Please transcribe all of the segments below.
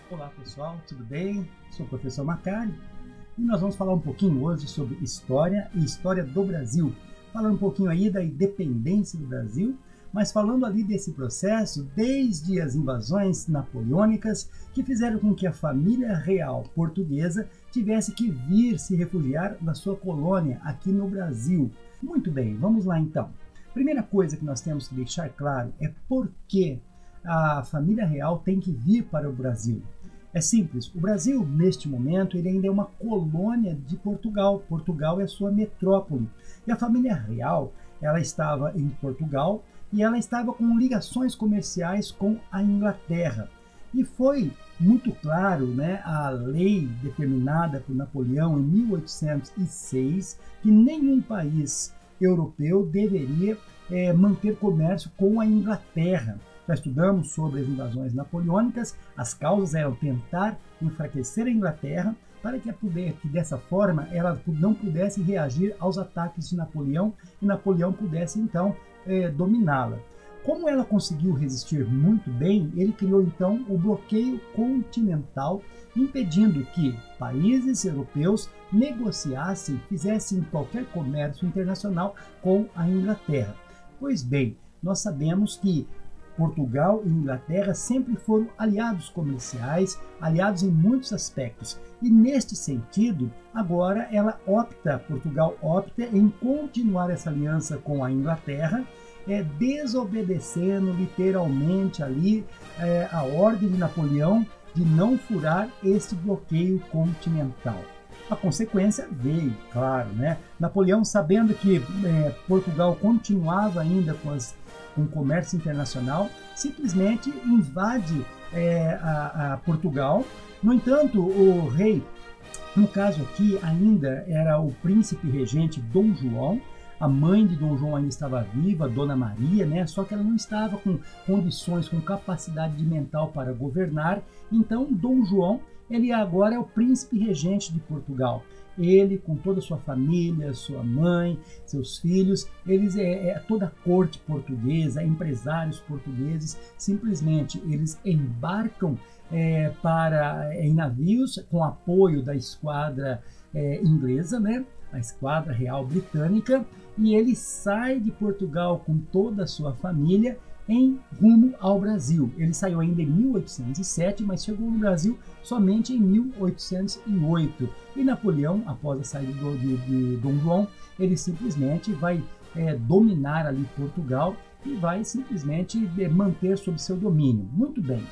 Olá pessoal, tudo bem? Sou o professor Macari e nós vamos falar um pouquinho hoje sobre história e história do Brasil. Falando um pouquinho aí da independência do Brasil, mas falando ali desse processo desde as invasões napoleônicas que fizeram com que a família real portuguesa tivesse que vir se refugiar na sua colônia aqui no Brasil. Muito bem, vamos lá então. Primeira coisa que nós temos que deixar claro é por que a família real tem que vir para o Brasil. É simples, o Brasil, neste momento, ele ainda é uma colônia de Portugal. Portugal é a sua metrópole. E a família real, ela estava em Portugal e ela estava com ligações comerciais com a Inglaterra. E foi muito claro, né, a lei determinada por Napoleão em 1806, que nenhum país europeu deveria manter comércio com a Inglaterra. Já estudamos sobre as invasões napoleônicas, as causas eram tentar enfraquecer a Inglaterra para que dessa forma ela não pudesse reagir aos ataques de Napoleão e Napoleão pudesse então dominá-la. Como ela conseguiu resistir muito bem, ele criou então o bloqueio continental, impedindo que países europeus negociassem, fizessem qualquer comércio internacional com a Inglaterra. Pois bem, nós sabemos que Portugal e Inglaterra sempre foram aliados comerciais, aliados em muitos aspectos. E neste sentido, agora Portugal opta em continuar essa aliança com a Inglaterra, desobedecendo literalmente ali a ordem de Napoleão de não furar esse bloqueio continental. A consequência veio, claro, né? Napoleão, sabendo que Portugal continuava ainda com o comércio internacional, simplesmente invade a Portugal. No entanto, o rei, no caso aqui, ainda era o príncipe regente Dom João. A mãe de Dom João ainda estava viva, Dona Maria, né? Só que ela não estava com condições, com capacidade mental para governar. Então, Dom João, ele agora é o príncipe regente de Portugal. Ele, com toda a sua família, sua mãe, seus filhos, toda a corte portuguesa, empresários portugueses, simplesmente eles embarcam em navios com apoio da esquadra inglesa, né? A esquadra real britânica, e ele sai de Portugal com toda a sua família em rumo ao Brasil. Ele saiu ainda em 1807, mas chegou no Brasil somente em 1808. E Napoleão, após a saída de Dom João, ele simplesmente vai dominar ali Portugal e vai simplesmente manter sob seu domínio. Muito bem.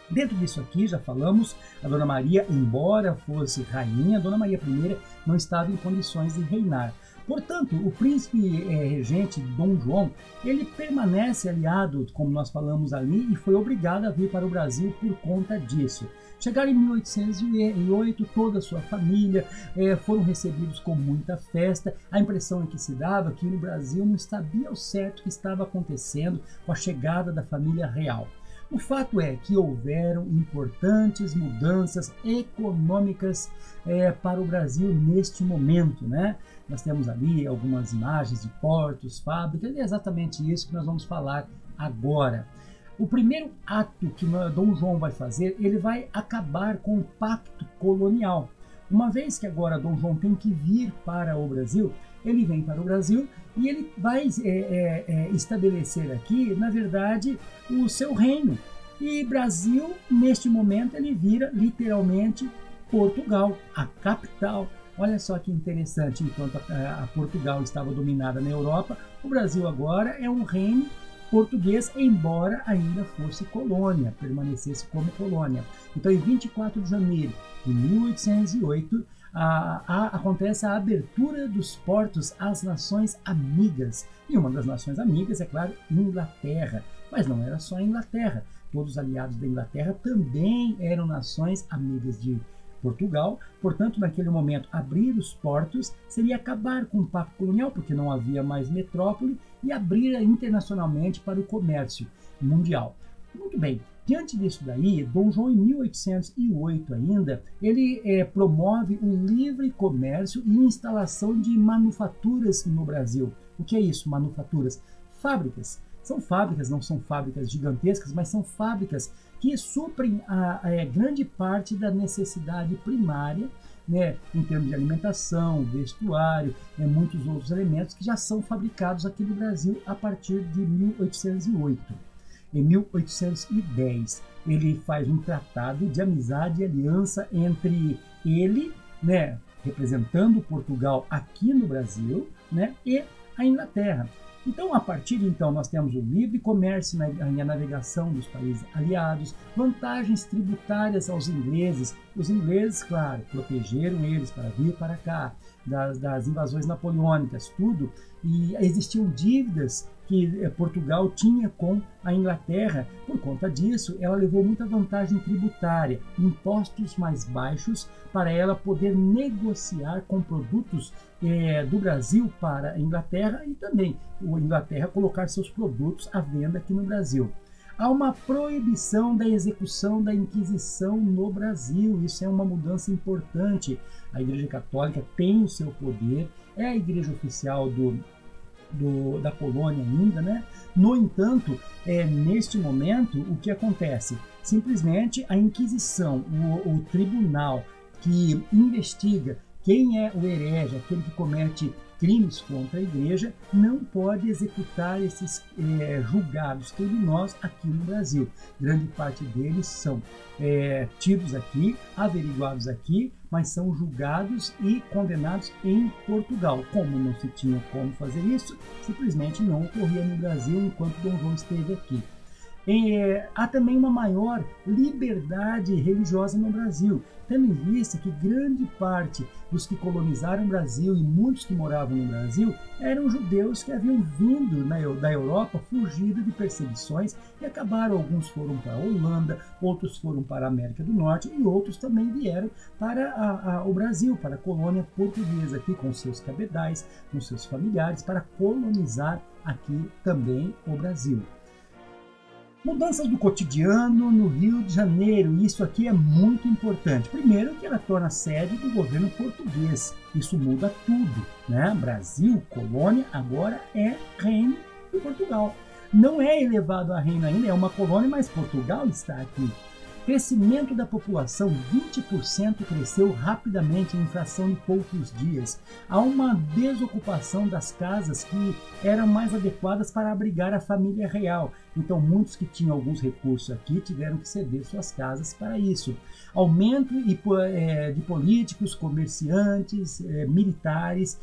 Dentro disso aqui, já falamos, a Dona Maria, embora fosse rainha, a Dona Maria I não estava em condições de reinar. Portanto, o príncipe regente Dom João, ele permanece aliado, como nós falamos ali, e foi obrigado a vir para o Brasil por conta disso. Chegaram em 1808, toda a sua família foram recebidos com muita festa. A impressão que se dava que no Brasil não sabia ao certo o que estava acontecendo com a chegada da família real. O fato é que houveram importantes mudanças econômicas para o Brasil neste momento, né? Nós temos ali algumas imagens de portos, fábricas, e é exatamente isso que nós vamos falar agora. O primeiro ato que Dom João vai fazer, ele vai acabar com o pacto colonial. Uma vez que agora Dom João tem que vir para o Brasil, ele vem para o Brasil e ele vai estabelecer aqui, na verdade, o seu reino. E Brasil, neste momento, ele vira literalmente Portugal, a capital. Olha só que interessante, enquanto a Portugal estava dominada na Europa, o Brasil agora é um reino português, embora ainda fosse colônia, permanecesse como colônia. Então, em 24 de janeiro de 1808, acontece a abertura dos portos às nações amigas. E uma das nações amigas, é claro, Inglaterra. Mas não era só a Inglaterra. Todos os aliados da Inglaterra também eram nações amigas de Portugal. Portanto, naquele momento, abrir os portos seria acabar com o pacto colonial, porque não havia mais metrópole, e abrir internacionalmente para o comércio mundial. Muito bem. Diante disso daí, Dom João, em 1808 ainda, ele promove o livre comércio e instalação de manufaturas no Brasil. O que é isso, manufaturas? Fábricas. São fábricas, não são fábricas gigantescas, mas são fábricas que suprem a grande parte da necessidade primária, né, em termos de alimentação, vestuário, muitos outros elementos que já são fabricados aqui no Brasil a partir de 1808. Em 1810, ele faz um tratado de amizade e aliança entre ele, né, representando Portugal aqui no Brasil, né, e a Inglaterra. Então, a partir de então, nós temos o livre comércio e a navegação dos países aliados, vantagens tributárias aos ingleses. Os ingleses, claro, protegeram eles para vir para cá, das invasões napoleônicas, tudo. E existiam dívidas que Portugal tinha com a Inglaterra. Por conta disso, ela levou muita vantagem tributária, impostos mais baixos para ela poder negociar com produtos do Brasil para a Inglaterra e também a Inglaterra colocar seus produtos à venda aqui no Brasil. Há uma proibição da execução da Inquisição no Brasil. Isso é uma mudança importante. A Igreja Católica tem o seu poder, é a igreja oficial da Polônia ainda, né? No entanto, neste momento, o que acontece? Simplesmente a Inquisição, o tribunal que investiga quem é o herege, aquele que comete crimes contra a igreja, não pode executar esses julgados criminosos aqui no Brasil. Grande parte deles são tidos aqui, averiguados aqui, mas são julgados e condenados em Portugal. Como não se tinha como fazer isso, simplesmente não ocorria no Brasil enquanto Dom João esteve aqui. Há também uma maior liberdade religiosa no Brasil, tendo em vista que grande parte dos que colonizaram o Brasil e muitos que moravam no Brasil eram judeus que haviam vindo da Europa fugido de perseguições e acabaram. Alguns foram para a Holanda, outros foram para a América do Norte e outros também vieram para o Brasil, para a colônia portuguesa aqui com seus cabedais, com seus familiares, para colonizar aqui também o Brasil. Mudanças do cotidiano no Rio de Janeiro, isso aqui é muito importante. Primeiro que ela torna sede do governo português, isso muda tudo, né? Brasil, colônia, agora é reino de Portugal. Não é elevado a reino ainda, é uma colônia, mas Portugal está aqui. Crescimento da população, 20% cresceu rapidamente em fração de poucos dias. Há uma desocupação das casas que eram mais adequadas para abrigar a família real. Então, muitos que tinham alguns recursos aqui tiveram que ceder suas casas para isso. Aumento de políticos, comerciantes, militares.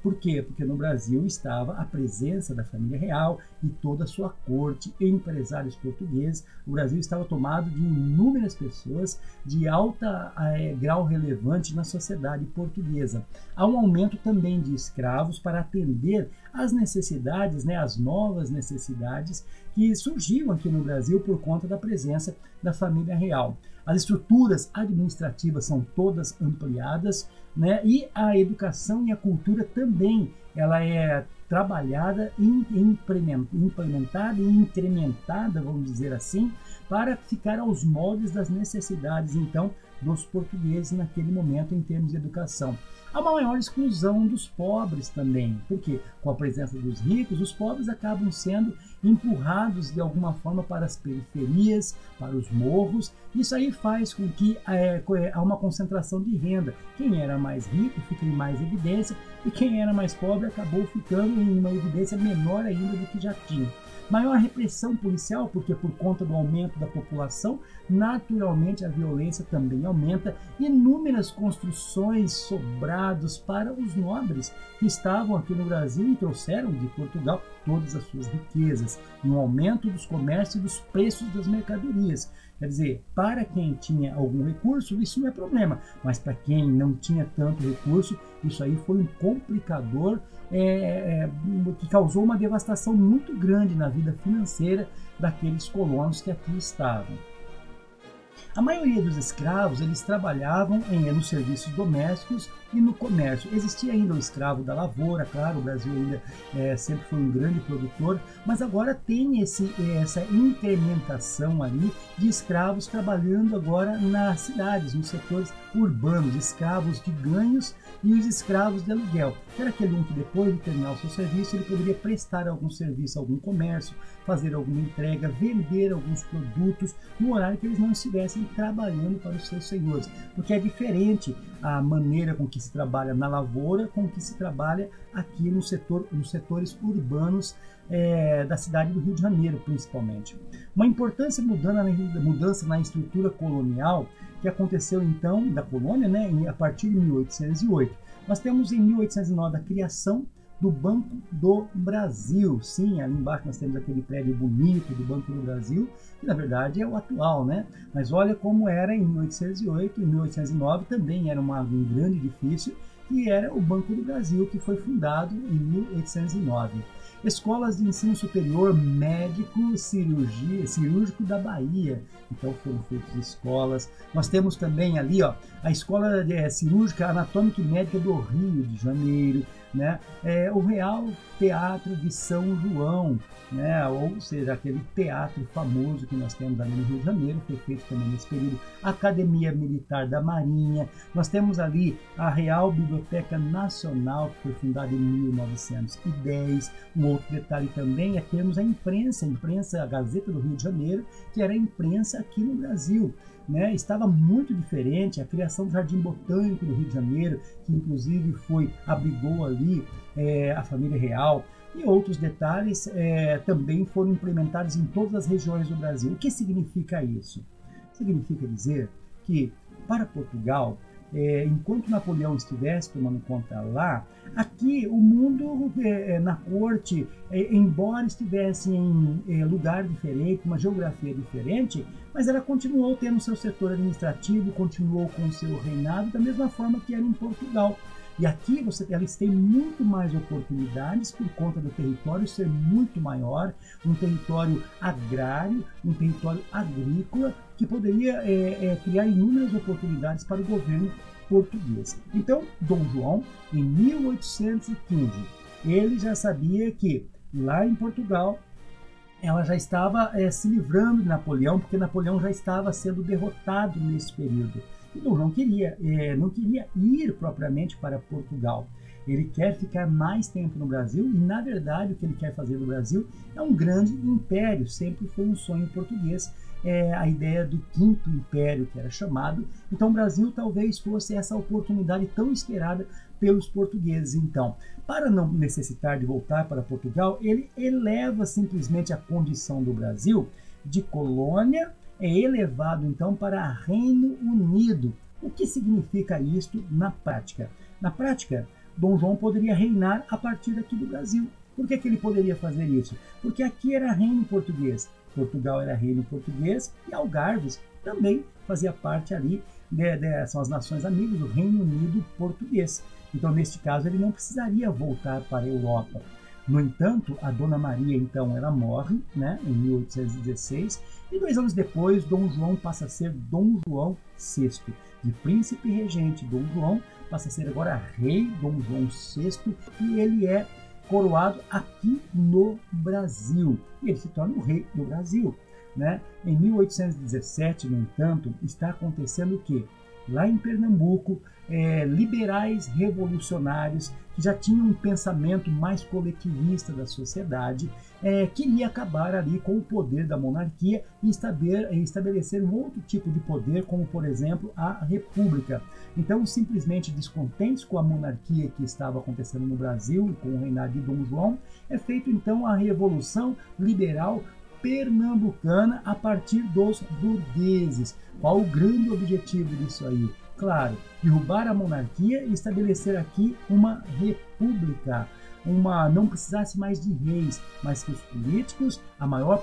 Por quê? Porque no Brasil estava a presença da família real e toda a sua corte, empresários portugueses. O Brasil estava tomado de inúmeras pessoas de alta grau relevante na sociedade portuguesa. Há um aumento também de escravos para atender às necessidades, né, as novas necessidades que surgiam aqui no Brasil por conta da presença da família real. As estruturas administrativas são todas ampliadas, né, e a educação e a cultura também, ela é trabalhada, implementada e incrementada, vamos dizer assim, para ficar aos moldes das necessidades, então, dos portugueses naquele momento em termos de educação. Há uma maior exclusão dos pobres também, porque com a presença dos ricos, os pobres acabam sendo empurrados de alguma forma para as periferias, para os morros. Isso aí faz com que há uma concentração de renda. Quem era mais rico fica em mais evidência e quem era mais pobre acabou ficando em uma evidência menor ainda do que já tinha. Maior repressão policial, porque por conta do aumento da população, naturalmente a violência também aumenta. Inúmeras construções, sobrados para os nobres que estavam aqui no Brasil e trouxeram de Portugal todas as suas riquezas. Um aumento dos comércios e dos preços das mercadorias. Quer dizer, para quem tinha algum recurso, isso não é problema, mas para quem não tinha tanto recurso, isso aí foi um complicador que causou uma devastação muito grande na vida financeira daqueles colonos que aqui estavam. A maioria dos escravos, eles trabalhavam nos serviços domésticos e no comércio. Existia ainda o escravo da lavoura, claro, o Brasil ainda sempre foi um grande produtor, mas agora tem essa incrementação ali de escravos trabalhando agora nas cidades, nos setores urbanos, escravos de ganhos e os escravos de aluguel. Era aquele um que depois de terminar o seu serviço, ele poderia prestar algum serviço, algum comércio, fazer alguma entrega, vender alguns produtos no horário que eles não estivessem trabalhando para os seus senhores. Porque é diferente a maneira com que se trabalha na lavoura com que se trabalha aqui nos setores urbanos da cidade do Rio de Janeiro, principalmente. Uma importante mudança na estrutura colonial que aconteceu então da colônia, né, a partir de 1808. Nós temos em 1809 a criação do Banco do Brasil. Sim, ali embaixo nós temos aquele prédio bonito do Banco do Brasil, que na verdade é o atual, né? Mas olha como era em 1808, em 1809 também era um grande edifício, que era o Banco do Brasil, que foi fundado em 1809. Escolas de ensino superior médico cirúrgico da Bahia, então foram feitas escolas. Nós temos também ali a Escola Cirúrgica Anatômica e Médica do Rio de Janeiro, né? O Real Teatro de São João, né? Ou seja, aquele teatro famoso que nós temos ali no Rio de Janeiro, foi feito também nesse período. A Academia Militar da Marinha, nós temos ali a Real Biblioteca Nacional, que foi fundada em 1910. Um outro detalhe também é termos a imprensa, a Gazeta do Rio de Janeiro, que era a imprensa aqui no Brasil. Né, estava muito diferente a criação do Jardim Botânico do Rio de Janeiro, que inclusive abrigou ali a família real, e outros detalhes também foram implementados em todas as regiões do Brasil. O que significa isso? Significa dizer que para Portugal, enquanto Napoleão estivesse tomando conta lá, aqui o mundo na corte, embora estivesse em lugar diferente, uma geografia diferente, mas ela continuou tendo seu setor administrativo, continuou com seu reinado da mesma forma que era em Portugal. E aqui eles têm muito mais oportunidades por conta do território ser muito maior, um território agrário, um território agrícola, que poderia criar inúmeras oportunidades para o governo português. Então, Dom João, em 1815, ele já sabia que lá em Portugal ela já estava se livrando de Napoleão, porque Napoleão já estava sendo derrotado nesse período. E Dom João não queria ir propriamente para Portugal. Ele quer ficar mais tempo no Brasil e, na verdade, o que ele quer fazer no Brasil é um grande império. Sempre foi um sonho português, a ideia do Quinto Império, que era chamado. Então, o Brasil talvez fosse essa oportunidade tão esperada pelos portugueses. Então, para não necessitar de voltar para Portugal, ele eleva simplesmente a condição do Brasil de colônia, é elevado então para Reino Unido. O que significa isto na prática? Na prática, Dom João poderia reinar a partir daqui do Brasil. Por que ele poderia fazer isso? Porque aqui era reino português, Portugal era reino português e Algarves também fazia parte ali, são as nações amigas do Reino Unido português. Então, neste caso, ele não precisaria voltar para a Europa. No entanto, a Dona Maria, então, ela morre, né, em 1816, e 2 anos depois, Dom João passa a ser Dom João VI. De príncipe regente Dom João, passa a ser agora rei Dom João VI, e ele é coroado aqui no Brasil. E ele se torna o rei do Brasil. Né? Em 1817, no entanto, está acontecendo o quê? Lá em Pernambuco, liberais revolucionários que já tinham um pensamento mais coletivista da sociedade, queria acabar ali com o poder da monarquia e estabelecer um outro tipo de poder, como por exemplo a república. Então, simplesmente descontentes com a monarquia que estava acontecendo no Brasil, com o reinado de Dom João, é feito então a Revolução Liberal Pernambucana a partir dos burgueses. Qual o grande objetivo disso aí? Claro, derrubar a monarquia e estabelecer aqui uma república, não precisasse mais de reis, mas que os políticos, a maior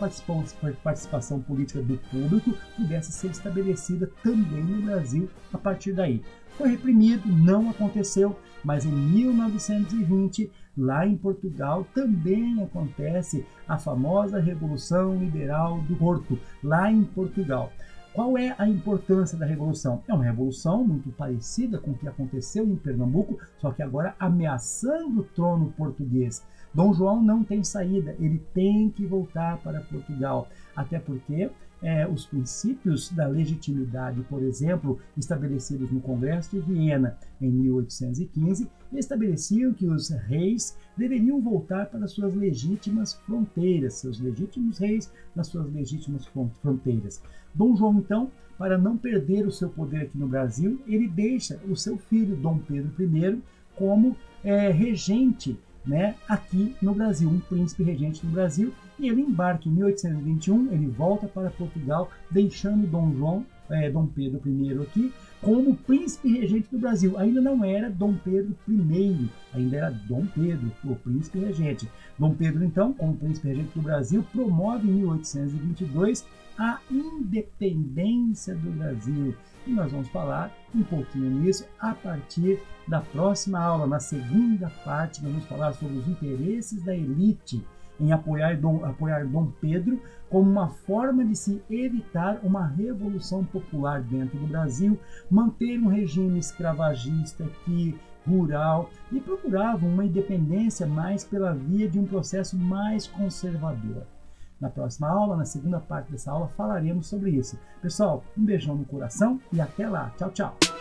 participação política do público pudesse ser estabelecida também no Brasil a partir daí. Foi reprimido, não aconteceu, mas em 1920, lá em Portugal, também acontece a famosa Revolução Liberal do Porto, lá em Portugal. Qual é a importância da revolução? É uma revolução muito parecida com o que aconteceu em Pernambuco, só que agora ameaçando o trono português. Dom João não tem saída, ele tem que voltar para Portugal, até porque os princípios da legitimidade, por exemplo, estabelecidos no Congresso de Viena em 1815, estabeleciam que os reis deveriam voltar para suas legítimas fronteiras, seus legítimos reis nas suas legítimas fronteiras. Dom João, então, para não perder o seu poder aqui no Brasil, ele deixa o seu filho, Dom Pedro I, como regente, né, aqui no Brasil, um príncipe regente no Brasil, e ele embarca em 1821, ele volta para Portugal, deixando Dom Pedro I aqui como príncipe regente do Brasil. Ainda não era Dom Pedro I, ainda era Dom Pedro, o príncipe regente. Dom Pedro, então, como príncipe regente do Brasil, promove em 1822 a independência do Brasil. E nós vamos falar um pouquinho nisso a partir da próxima aula. Na segunda parte, nós vamos falar sobre os interesses da elite em apoiar Dom Pedro como uma forma de se evitar uma revolução popular dentro do Brasil, manter um regime escravagista aqui, rural, e procuravam uma independência mais pela via de um processo mais conservador. Na próxima aula, na segunda parte dessa aula, falaremos sobre isso. Pessoal, um beijão no coração e até lá. Tchau, tchau!